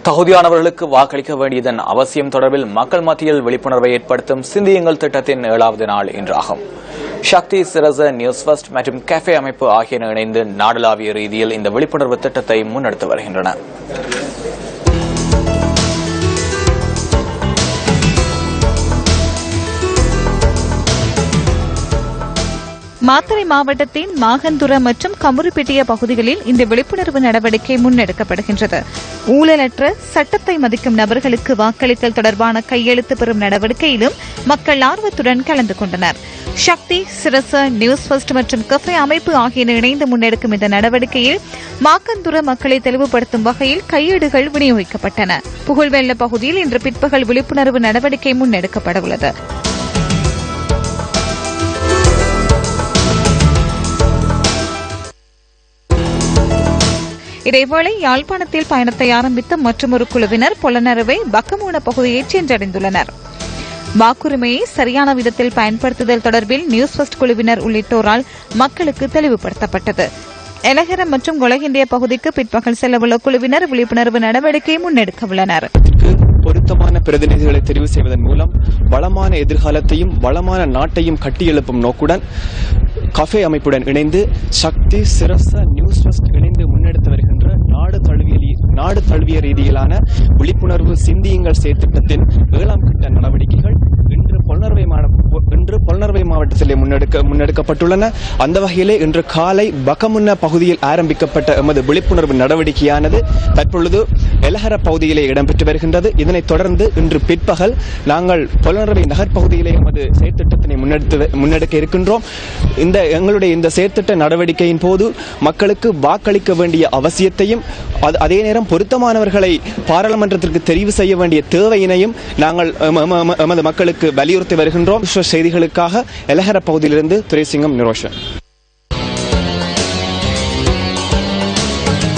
தகுதியானவர்களுக்கு வாக்களிக்க வேண்டியதன் அவசியம் தொடர்பில் மக்கள் மத்தியில் விழிப்புணர்வை ஏற்படுத்தும் சிந்தியுங்கள் திட்டத்தின் 7வது நாள் இன்றாகும். சக்தி சிரச நியூஸ் ஃபர்ஸ்ட் மற்றும் கஃபே அமைப்பு ஆகியன இணைந்து நாடளாவிய ரீதியில் இந்த விழிப்புணர்வு திட்டத்தை முன்னெடுத்து வருகின்றன. மாத்தறை மாவட்டத்தின் மாகந்துர மற்றும் கமுருப்பிட்டிய பகுதிகளில் இந்த விழிப்புணர்வு நடவடிக்கை முன்னெடுக்கப்படுகின்றது. ஊழலற்ற சட்டத்தை மதிக்கும் நபர்களுக்கு வாக்களித்தல் தொடர்பான கையெழுத்து பெறும் நடவடிக்கையிலும் மக்கள் ஆர்வத்துடன் கலந்து கொண்டனர். சக்தி சிரச நியூஸ் ஃபர்ஸ்ட் மற்றும் கஃபே அமைப்பு ஆகியன இணைந்து முன்னெடுக்கும் இந்த நடவடிக்கையில் மாகந்துர மக்களை தெளிவுபடுத்தும் வகையில் கையேடுகள் விநியோகிக்கப்பட்டன. புகழ்வெள்ள பகுதியில் இன்று பிற்பகல் விழிப்புணர்வு நடவடிக்கை முன்னெடுக்கப்பட உள்ளது. இதேவேளை யாழ்ப்பாணத்தில் பயணத்தை ஆரம்பித்த மற்றொரு குழுவினர் பொலனறுவை பக்கமூன பகுதியை சென்றடைந்துள்ளனர். வாக்குரிமையை சரியான விதத்தில் பயன்படுத்துதல் தொடர்பில் நியூஸ் ஃபர்ஸ்ட் குழுவினர் உள்ளிட்டோரால் மக்களுக்கு தெளிவுபடுத்தப்பட்டது. எலகரம் மற்றும் கொலகிண்டிய பகுதிக்கு பிற்பகல் செல்லவுள்ள குழுவினர் விழிப்புணர்வு நடவடிக்கை முன்னெடுக்க உள்ளனர். பொருத்தமான பிரதிநிதிகளை தெரிவு செய்வதன் மூலம் வளமான எதிர்காலத்தையும் வளமான நாட்டையும் கட்டியெழுப்பும் நோக்குடன் கஃபே அமைப்புடன் இணைந்து சக்தி சிரச நியூஸ் ஃபர்ஸ்ட் இணைந்து முன்னெடுத்து வருகின்ற நாடு தழுவிய ரீதியிலான விழிப்புணர்வு சிந்தியுங்கள் செயற்திட்டத்தின் 7ஆம் கட்ட நடவடிக்கைகள் இன்று பொலனறுவை மாவட்டத்திலே முன்னெடுக்கப்பட்டுள்ளன. அந்த வகையிலே இன்று காலை பக்கமுன்ன பகுதியில் ஆரம்பிக்கப்பட்ட எமது விழிப்புணர்வு நடவடிக்கையானது தற்பொழுது எலஹர பகுதியிலே இடம்பெற்று வருகின்றது. இதனைத் தொடர்ந்து இன்று பிற்பகல் நாங்கள் பொலனறுவை நகர்பகுதியிலே எமது செயற்திட்டத்தினை முன்னெடுக்க இருக்கின்றோம். எங்களுடைய இந்த செயற்திட்ட நடவடிக்கையின் போது மக்களுக்கு வாக்களிக்க வேண்டிய அவசியத்தையும் அதே நேரம் பொருத்தமானவர்களை பாராளுமன்றத்திற்கு தெரிவு செய்ய வேண்டிய தேவையினையும் நாங்கள் எமது மக்களுக்கு வலியுறுத்தி வருகின்றோம். செய்திகளுக்காக எலஹர பகுதியிலிருந்து துரைசிங்கம் நிரோஷன்.